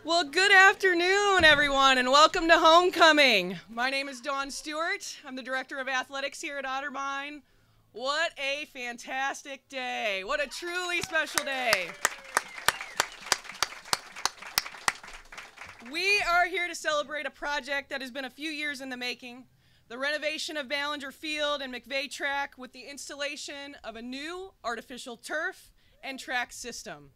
Well, good afternoon, everyone, and welcome to Homecoming. My name is Dawn Stewart. I'm the Director of Athletics here at Otterbein. What a fantastic day. What a truly special day. We are here to celebrate a project that has been a few years in the making, the renovation of Ballinger Field and McVeigh Track with the installation of a new artificial turf and track system.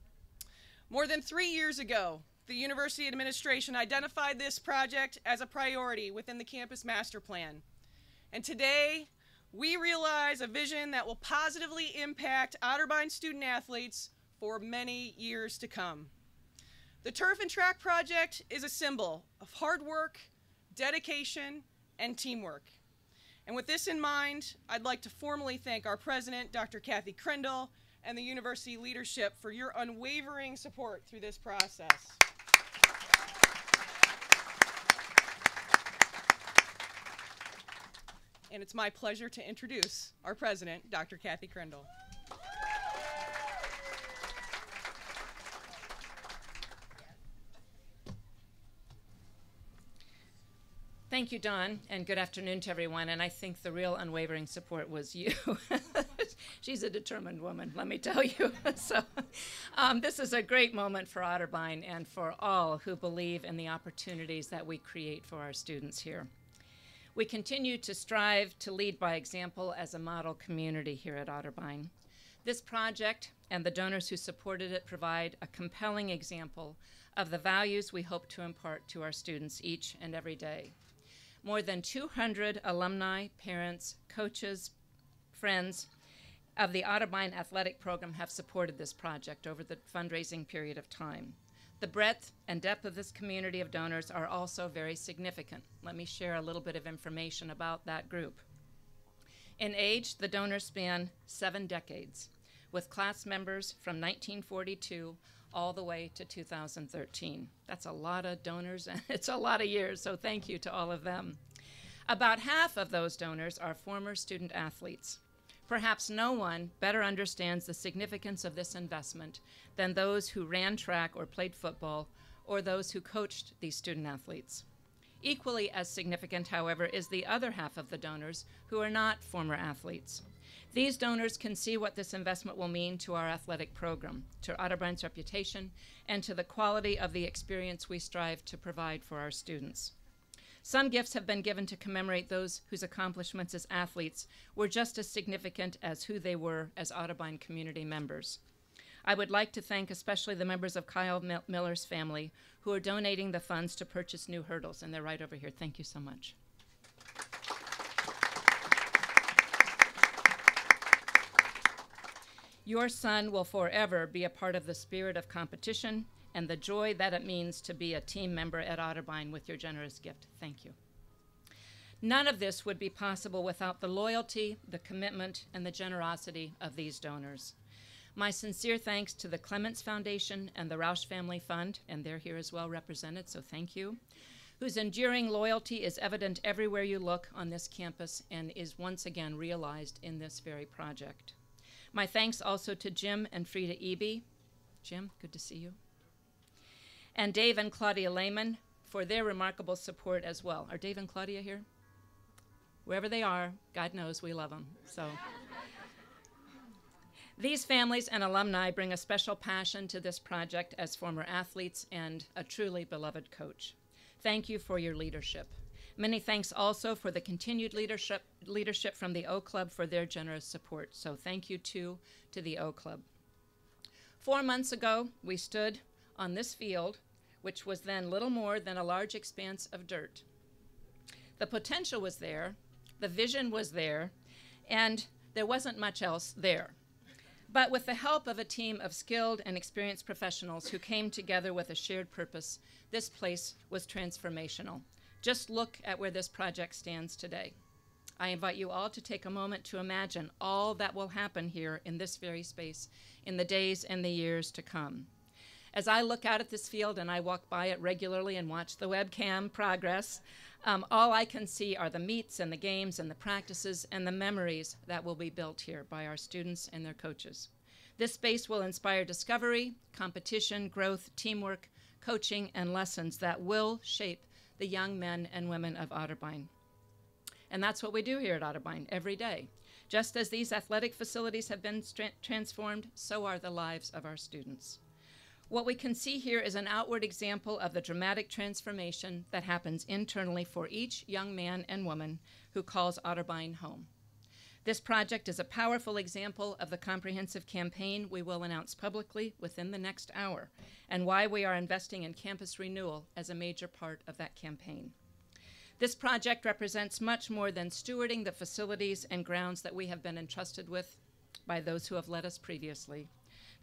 More than 3 years ago, the university administration identified this project as a priority within the campus master plan. And today, we realize a vision that will positively impact Otterbein student athletes for many years to come. The Turf and Track project is a symbol of hard work, dedication, and teamwork. And with this in mind, I'd like to formally thank our president, Dr. Cathy Crandall, and the university leadership for your unwavering support through this process. And it's my pleasure to introduce our president, Dr. Cathy Crandall. Thank you, Dawn, and good afternoon to everyone. And I think the real unwavering support was you. She's a determined woman, let me tell you. This is a great moment for Otterbein and for all who believe in the opportunities that we create for our students here. We continue to strive to lead by example as a model community here at Otterbein. This project and the donors who supported it provide a compelling example of the values we hope to impart to our students each and every day. More than 200 alumni, parents, coaches, friends of the Otterbein athletic program have supported this project over the fundraising period of time. The breadth and depth of this community of donors are also very significant. Let me share a little bit of information about that group. In age, the donors span 7 decades, with class members from 1942 all the way to 2013. That's a lot of donors, and it's a lot of years, so thank you to all of them. About half of those donors are former student athletes. Perhaps no one better understands the significance of this investment than those who ran track or played football, or those who coached these student athletes. Equally as significant, however, is the other half of the donors who are not former athletes. These donors can see what this investment will mean to our athletic program, to Otterbein's reputation, and to the quality of the experience we strive to provide for our students. Some gifts have been given to commemorate those whose accomplishments as athletes were just as significant as who they were as Otterbein community members. I would like to thank especially the members of Kyle Miller's family who are donating the funds to purchase new hurdles, and they're right over here. Thank you so much. Your son will forever be a part of the spirit of competition and the joy that it means to be a team member at Otterbein with your generous gift. Thank you. None of this would be possible without the loyalty, the commitment, and the generosity of these donors. My sincere thanks to the Clements Foundation and the Rausch Family Fund, and they're here as well represented, so thank you, whose enduring loyalty is evident everywhere you look on this campus and is once again realized in this very project. My thanks also to Jim and Frida Eby. Jim, good to see you. And Dave and Claudia Lehman for their remarkable support as well. Are Dave and Claudia here? Wherever they are, God knows we love them. So, these families and alumni bring a special passion to this project as former athletes and a truly beloved coach. Thank you for your leadership. Many thanks also for the continued leadership from the O Club for their generous support. So thank you too to the O Club. 4 months ago, we stood on this field, which was then little more than a large expanse of dirt. The potential was there, the vision was there, and there wasn't much else there. But with the help of a team of skilled and experienced professionals who came together with a shared purpose, this place was transformational. Just look at where this project stands today. I invite you all to take a moment to imagine all that will happen here in this very space in the days and the years to come. As I look out at this field and I walk by it regularly and watch the webcam progress, all I can see are the meets and the games and the practices and the memories that will be built here by our students and their coaches. This space will inspire discovery, competition, growth, teamwork, coaching, and lessons that will shape the young men and women of Otterbein. And that's what we do here at Otterbein every day. Just as these athletic facilities have been transformed, so are the lives of our students. What we can see here is an outward example of the dramatic transformation that happens internally for each young man and woman who calls Otterbein home. This project is a powerful example of the comprehensive campaign we will announce publicly within the next hour, and why we are investing in campus renewal as a major part of that campaign. This project represents much more than stewarding the facilities and grounds that we have been entrusted with by those who have led us previously.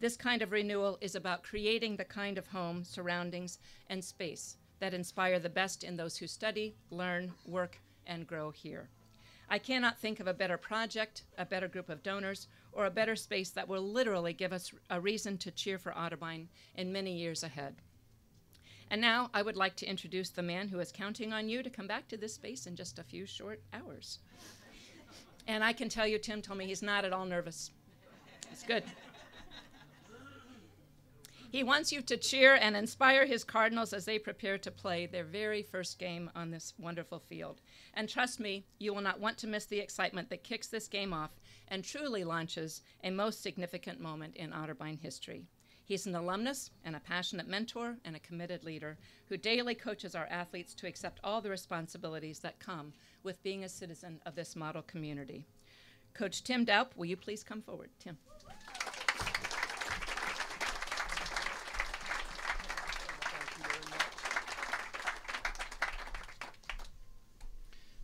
This kind of renewal is about creating the kind of home, surroundings, and space that inspire the best in those who study, learn, work, and grow here. I cannot think of a better project, a better group of donors, or a better space that will literally give us a reason to cheer for Otterbein in many years ahead. And now I would like to introduce the man who is counting on you to come back to this space in just a few short hours. And I can tell you, Tim told me he's not at all nervous. It's good. He wants you to cheer and inspire his Cardinals as they prepare to play their very first game on this wonderful field. And trust me, you will not want to miss the excitement that kicks this game off and truly launches a most significant moment in Otterbein history. He's an alumnus and a passionate mentor and a committed leader who daily coaches our athletes to accept all the responsibilities that come with being a citizen of this model community. Coach Tim Daup, will you please come forward? Tim.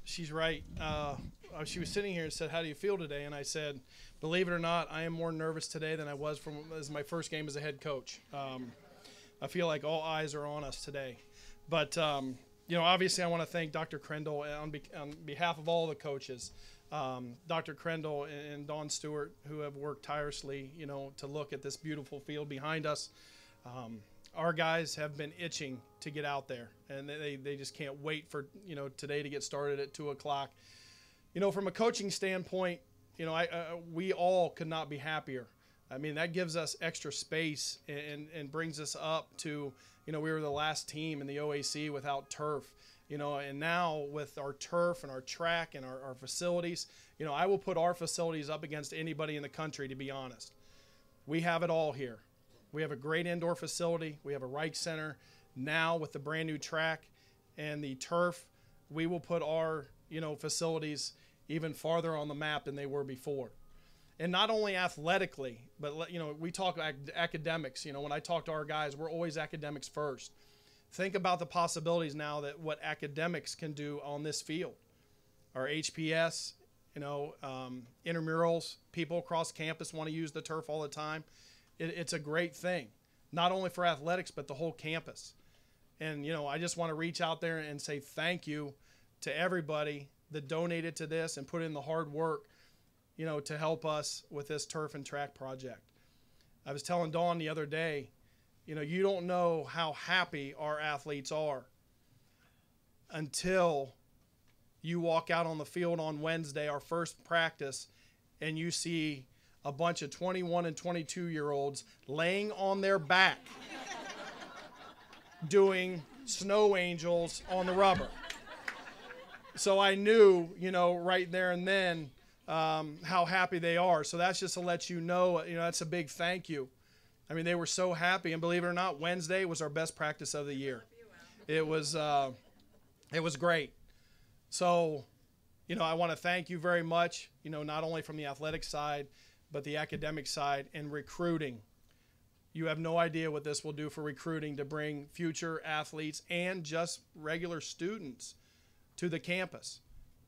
She's right. She was sitting here and said, "How do you feel today?" And I said, "Believe it or not, I am more nervous today than I was as my first game as a head coach. I feel like all eyes are on us today." But obviously, I want to thank Dr. Crandall on behalf of all the coaches, Dr. Crandall and Dawn Stewart, who have worked tirelessly, to look at this beautiful field behind us. Our guys have been itching to get out there, and they just can't wait for today to get started at 2 o'clock. From a coaching standpoint, we all could not be happier. I mean, that gives us extra space and brings us up to, we were the last team in the OAC without turf, and now with our turf and our track and our facilities, I will put our facilities up against anybody in the country, to be honest. We have it all here. We have a great indoor facility. We have a Reich Center. Now with the brand new track and the turf, we will put our, facilities even farther on the map than they were before. And not only athletically, but, we talk academics. When I talk to our guys, we're always academics first. Think about the possibilities now that what academics can do on this field. Our HPS, intramurals, people across campus want to use the turf all the time. It's a great thing, not only for athletics, but the whole campus. And, I just want to reach out there and say thank you to everybody that donated to this and put in the hard work, to help us with this turf and track project. I was telling Dawn the other day, you don't know how happy our athletes are until you walk out on the field on Wednesday, our first practice, and you see a bunch of 21 and 22-year-olds laying on their back doing snow angels on the rubber. So I knew, right there and then how happy they are. So that's just to let you know, that's a big thank you. I mean, they were so happy. And believe it or not, Wednesday was our best practice of the year. It was great. So, I want to thank you very much, not only from the athletic side, but the academic side and recruiting. You have no idea what this will do for recruiting to bring future athletes and just regular students to the campus.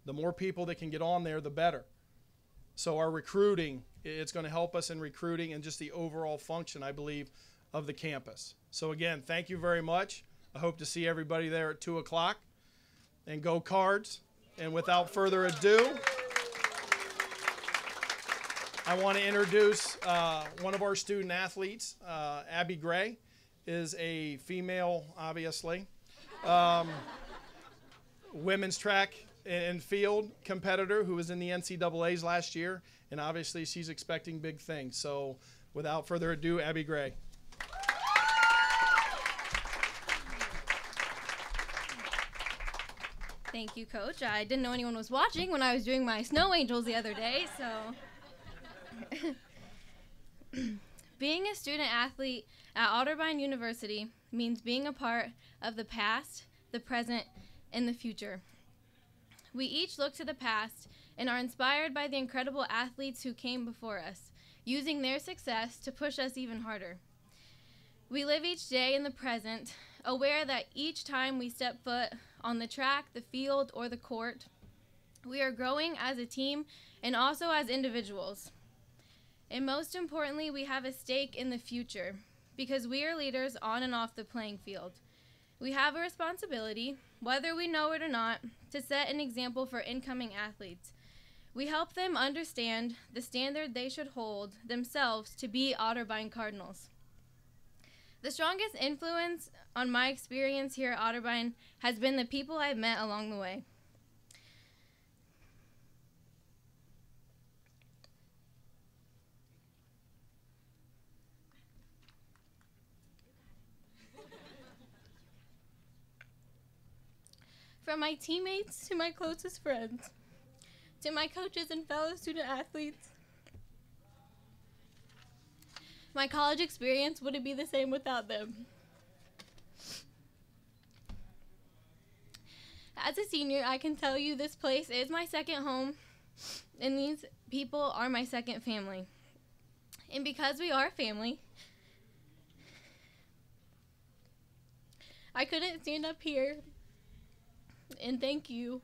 The more people that can get on there, the better. So our recruiting, it's going to help us in recruiting and just the overall function, I believe, of the campus. So again, thank you very much. I hope to see everybody there at 2 o'clock. And go Cards. And without further ado, I want to introduce one of our student athletes. Abby Gray is a female, obviously, women's track and field competitor who was in the NCAAs last year, and obviously she's expecting big things. So without further ado, Abby Gray. Thank you, Coach. I didn't know anyone was watching when I was doing my snow angels the other day, so. Being a student athlete at Otterbein University means being a part of the past, the present, and the future. We each look to the past and are inspired by the incredible athletes who came before us, using their success to push us even harder. We live each day in the present, aware that each time we step foot on the track, the field, or the court, we are growing as a team and also as individuals. And most importantly, we have a stake in the future because we are leaders on and off the playing field. We have a responsibility, whether we know it or not, to set an example for incoming athletes. We help them understand the standard they should hold themselves to be Otterbein Cardinals. The strongest influence on my experience here at Otterbein has been the people I've met along the way. From my teammates to my closest friends, to my coaches and fellow student athletes, my college experience wouldn't be the same without them. As a senior, I can tell you this place is my second home, and these people are my second family. And because we are family, I couldn't stand up here and thank you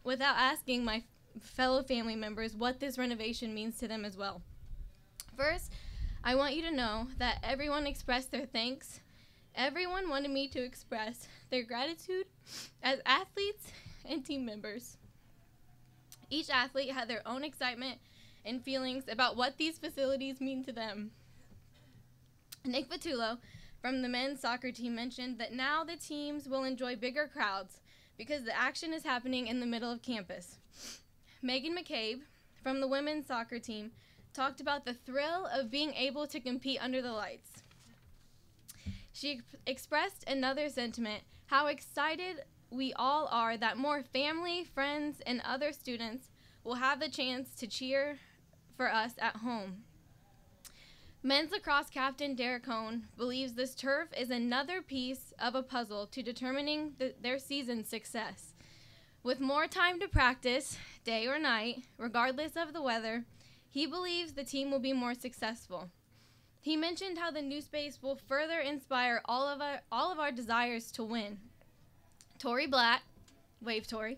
without asking my fellow family members what this renovation means to them as well. First, I want you to know that everyone expressed their thanks. Everyone wanted me to express their gratitude as athletes and team members. Each athlete had their own excitement and feelings about what these facilities mean to them. Nick Vitullo from the men's soccer team mentioned that now the teams will enjoy bigger crowds because the action is happening in the middle of campus. Megan McCabe from the women's soccer team talked about the thrill of being able to compete under the lights. She expressed another sentiment, how excited we all are that more family, friends, and other students will have the chance to cheer for us at home. Men's lacrosse captain Derek Cohn believes this turf is another piece of a puzzle to determining their season's success. With more time to practice, day or night, regardless of the weather, he believes the team will be more successful. He mentioned how the new space will further inspire all of our desires to win. Tori Blatt, wave Tori,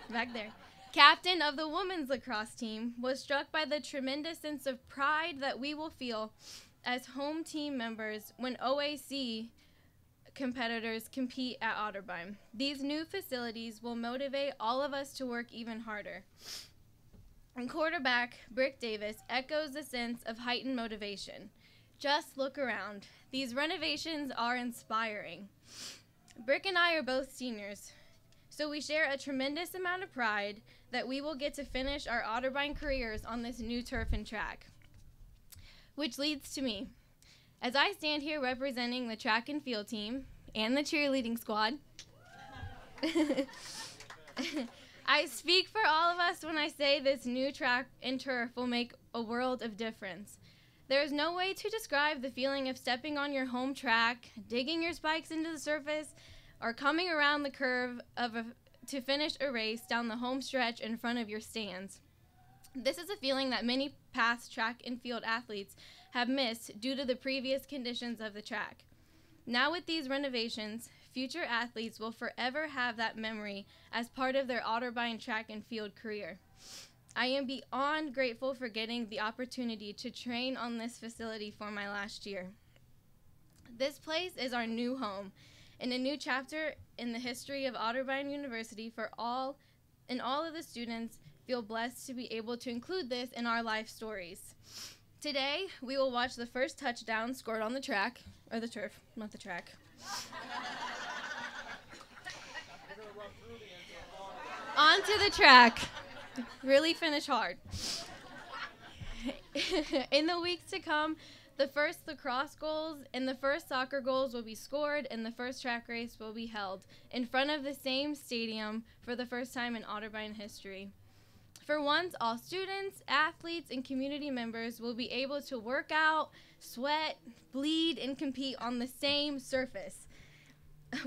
back there, captain of the women's lacrosse team, was struck by the tremendous sense of pride that we will feel as home team members when OAC competitors compete at Otterbein. These new facilities will motivate all of us to work even harder. And quarterback Brick Davis echoes the sense of heightened motivation. Just look around. These renovations are inspiring. Brick and I are both seniors, so we share a tremendous amount of pride that we will get to finish our Otterbein careers on this new turf and track. Which leads to me. As I stand here representing the track and field team and the cheerleading squad, I speak for all of us when I say this new track and turf will make a world of difference. There is no way to describe the feeling of stepping on your home track, digging your spikes into the surface, or coming around the curve to finish a race down the home stretch in front of your stands. This is a feeling that many past track and field athletes have missed due to the previous conditions of the track. Now with these renovations, future athletes will forever have that memory as part of their Otterbein track and field career. I am beyond grateful for getting the opportunity to train on this facility for my last year. This place is our new home and a new chapter in the history of Otterbein University for all, and all of the students feel blessed to be able to include this in our life stories. Today, we will watch the first touchdown scored on the track, or the turf, not the track. Onto the track. Really finish hard. In the weeks to come, The first lacrosse goals and the first soccer goals will be scored, and the first track race will be held in front of the same stadium for the first time in Otterbein history. For once, all students, athletes, and community members will be able to work out, sweat, bleed, and compete on the same surface.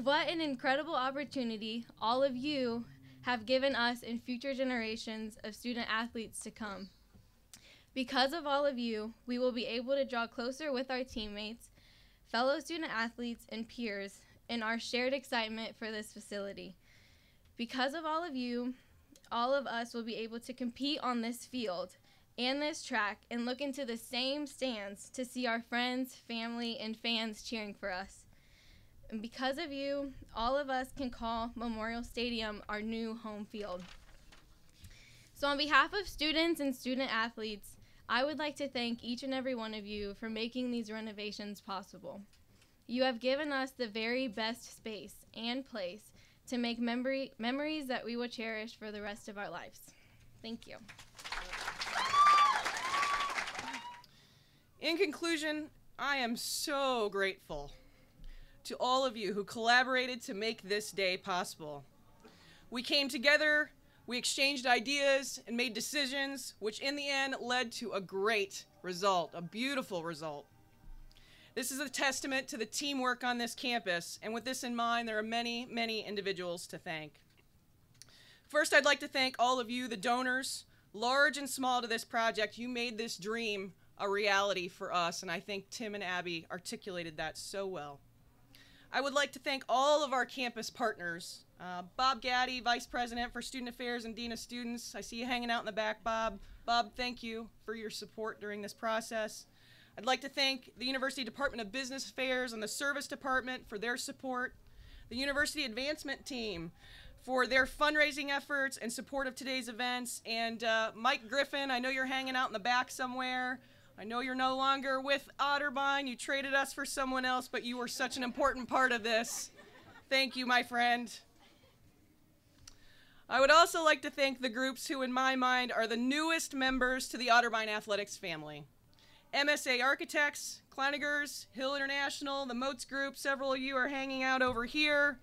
What an incredible opportunity all of you have given us and future generations of student athletes to come. Because of all of you, we will be able to draw closer with our teammates, fellow student athletes, and peers in our shared excitement for this facility. Because of all of you, all of us will be able to compete on this field and this track and look into the same stands to see our friends, family, and fans cheering for us. And because of you, all of us can call Memorial Stadium our new home field. So on behalf of students and student athletes, I would like to thank each and every one of you for making these renovations possible. You have given us the very best space and place to make memories that we will cherish for the rest of our lives. Thank you. In conclusion, I am so grateful to all of you who collaborated to make this day possible. We came together, we exchanged ideas, and made decisions, which in the end led to a great result, a beautiful result. This is a testament to the teamwork on this campus, and with this in mind, there are many, many individuals to thank. First, I'd like to thank all of you, the donors, large and small, to this project. You made this dream a reality for us, and I think Tim and Abby articulated that so well. I would like to thank all of our campus partners. Bob Gaddy, Vice President for Student Affairs and Dean of Students. I see you hanging out in the back, Bob. Bob, thank you for your support during this process. I'd like to thank the University Department of Business Affairs and the Service Department for their support, the University Advancement Team for their fundraising efforts and support of today's events, and Mike Griffin, I know you're hanging out in the back somewhere. I know you're no longer with Otterbein. You traded us for someone else, but you were such an important part of this. Thank you, my friend. I would also like to thank the groups who, in my mind, are the newest members to the Otterbein Athletics family. MSA Architects, Kleinigers, Hill International, the Moats Group, several of you are hanging out over here.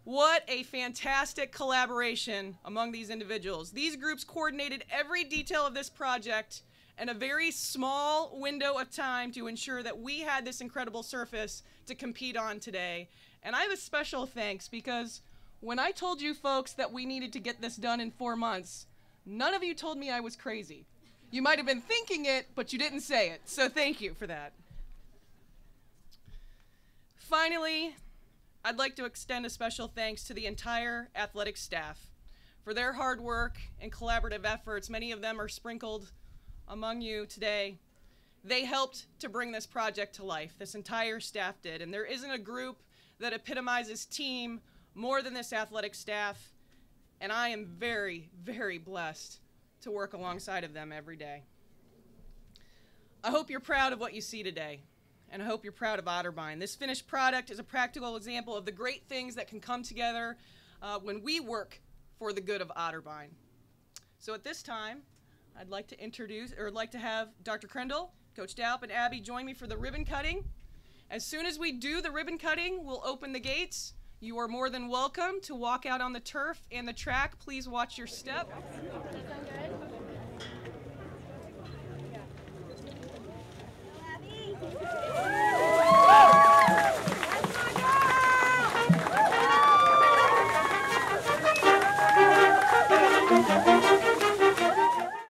What a fantastic collaboration among these individuals. These groups coordinated every detail of this project in a very small window of time to ensure that we had this incredible surface to compete on today. And I have a special thanks because when I told you folks that we needed to get this done in 4 months, none of you told me I was crazy. You might have been thinking it, but you didn't say it, so thank you for that. Finally, I'd like to extend a special thanks to the entire athletic staff for their hard work and collaborative efforts. Many of them are sprinkled among you today. They helped to bring this project to life. This entire staff did, and there isn't a group that epitomizes team more than this athletic staff, and I am very, very blessed to work alongside of them every day. I hope you're proud of what you see today, and I hope you're proud of Otterbein. This finished product is a practical example of the great things that can come together when we work for the good of Otterbein. So at this time, I'd like to have Dr. Crandall, Coach Daup, and Abby join me for the ribbon cutting. As soon as we do the ribbon cutting, we'll open the gates. You are more than welcome to walk out on the turf and the track. Please watch your step. Abby.